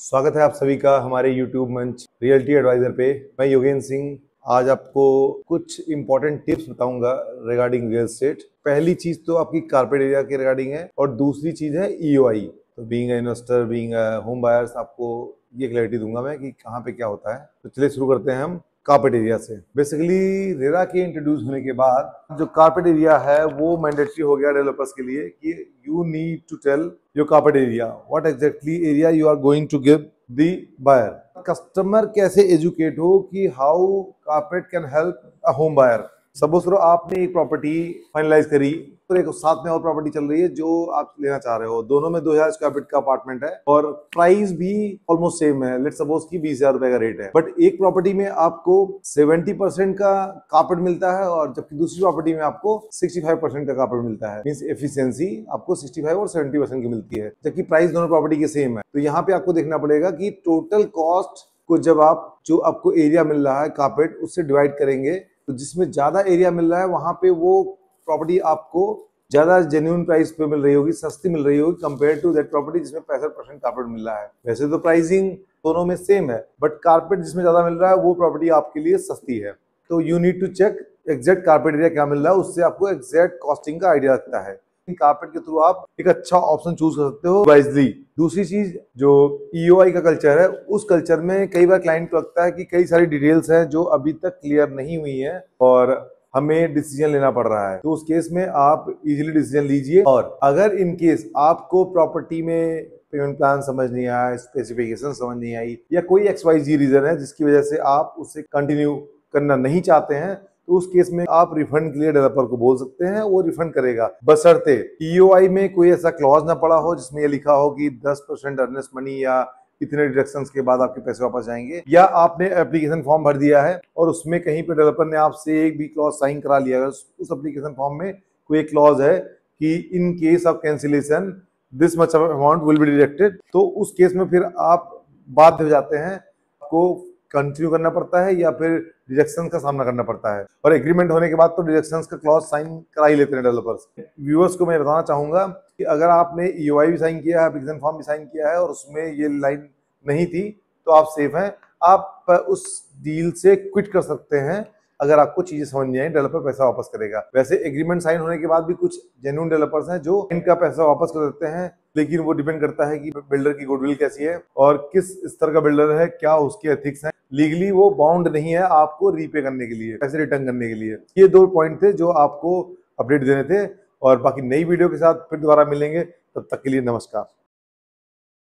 स्वागत है आप सभी का हमारे YouTube मंच रियल्टी एडवाइजर पे। मैं योगेंद्र सिंह आज आपको कुछ इंपॉर्टेंट टिप्स बताऊंगा रिगार्डिंग रियल एस्टेट। पहली चीज तो आपकी कारपेट एरिया के रिगार्डिंग है और दूसरी चीज है EOI। तो being investor, being home buyers, आपको ये क्लैरिटी दूंगा मैं कि कहाँ पे क्या होता है। तो चलिए शुरू करते हैं हम कारपेट एरिया से। बेसिकली रेरा के इंट्रोड्यूस होने के बाद जो कारपेट एरिया है वो मैंडेटरी हो गया डेवलपर्स के लिए कि you need to tell your carpet area what exactly area you are going to give the buyer. Customer कैसे एजुकेट हो कि how carpet can help a home buyer. Suppose करो आपने एक प्रॉपर्टी फाइनलाइज करी तो एक साथ में और प्रॉपर्टी चल रही है जो आप लेना चाह रहे हो। दोनों में 2000 स्क्वायर फीट का अपार्टमेंट है और प्राइस भी ऑलमोस्ट सेम है। लेट्स सपोज कि 20,000 रुपए का रेट है, बट एक प्रॉपर्टी में आपको 70% का कारपेट मिलता है और जबकि दूसरी प्रॉपर्टी में आपको 65% का कारपेट मिलता है। मींस एफिशिएंसी आपको 65 और 70% की मिलती है, जबकि प्राइस दोनों प्रॉपर्टी के सेम है। तो यहाँ पे आपको देखना पड़ेगा कि टोटल कॉस्ट को जब आप जो आपको एरिया मिल रहा है कारपेट उससे डिवाइड करेंगे तो जिसमें ज्यादा एरिया मिल रहा है वहां पे वो प्रॉपर्टी आपको ज्यादा जेन्युइन प्राइस पे मिल रही होगी, सस्ती मिल रही होगी कंपेयर टू दैट प्रॉपर्टी जिसमें 65% कारपेट मिल रहा है। वैसे तो प्राइसिंग दोनों में सेम है, बट कारपेट जिसमें ज्यादा मिल रहा है वो प्रॉपर्टी आपके लिए सस्ती है। तो you need to check exact carpet area क्या मिल रहा है, उससे आपको एग्जैक्ट कॉस्टिंग का आइडिया लगता है। कारपेट के थ्रू आप एक अच्छा ऑप्शन चूज कर सकते हो वाइजली। दूसरी चीज जो EOI का कल्चर है, उस कल्चर में कई बार क्लाइंट को लगता है कि कई सारी डिटेल्स हैं जो अभी तक क्लियर नहीं हुई है और हमें डिसीजन लेना पड़ रहा है। तो उस केस में आप इजीली डिसीजन लीजिए। और अगर इन केस आपको प्रॉपर्टी में पेमेंट प्लान समझ नहीं आया, स्पेसिफिकेशन समझ नहीं आई या कोई XYZ रीजन है जिसकी वजह से आप उससे कंटिन्यू करना नहीं चाहते हैं, तो उस केस में आप रिफंड के लिए डेवलपर को बोल सकते हैं, वो रिफंड करेगा बशर्ते EOI में कोई ऐसा क्लॉज ना पड़ा हो जिसमें ये लिखा हो कि 10% अर्नेस्ट मनी या इतने डिडक्शंस के बाद आपके पैसे वापस जाएंगे, या आपने एप्लीकेशन फॉर्म भर दिया है और उसमें कहीं पे डेवलपर ने आपसे एक भी क्लॉज साइन करा लिया है, उस एप्लीकेशन फॉर्म में कोई एक क्लॉज है कि in case of cancellation this much amount will be deducted, तो उस केस में फिर आप बाध्य हो जाते हैं, आपको कंटिन्यू करना पड़ता है या फिर रिजेक्शन का सामना करना पड़ता है। और एग्रीमेंट होने के बाद तो रिजेक्शन का क्लॉज साइन करा ही लेते हैं डेवलपर्स। व्यूअर्स को मैं बताना चाहूंगा कि अगर आपने EOI भी साइन किया है, एप्लीकेशन फॉर्म भी साइन किया है और उसमें ये लाइन नहीं थी, तो आप सेफ हैं। आप उस डील से क्विट कर सकते हैं अगर आपको चीजें समझ नहीं आई, डेवलपर पैसा वापस करेगा। वैसे एग्रीमेंट साइन होने के बाद भी कुछ जेन्युइन डेवलपर्स हैं जो इनका पैसा वापस कर देते हैं, लेकिन वो डिपेंड करता है कि बिल्डर की गुडविल कैसी है और किस स्तर का बिल्डर है, क्या उसके एथिक्स हैं। लीगली वो बाउंड नहीं है आपको रीपे करने के लिए, पैसे रिटर्न करने के लिए। ये 2 पॉइंट थे जो आपको अपडेट देने थे और बाकी नई वीडियो के साथ फिर दोबारा मिलेंगे। तब तक के लिए नमस्कार।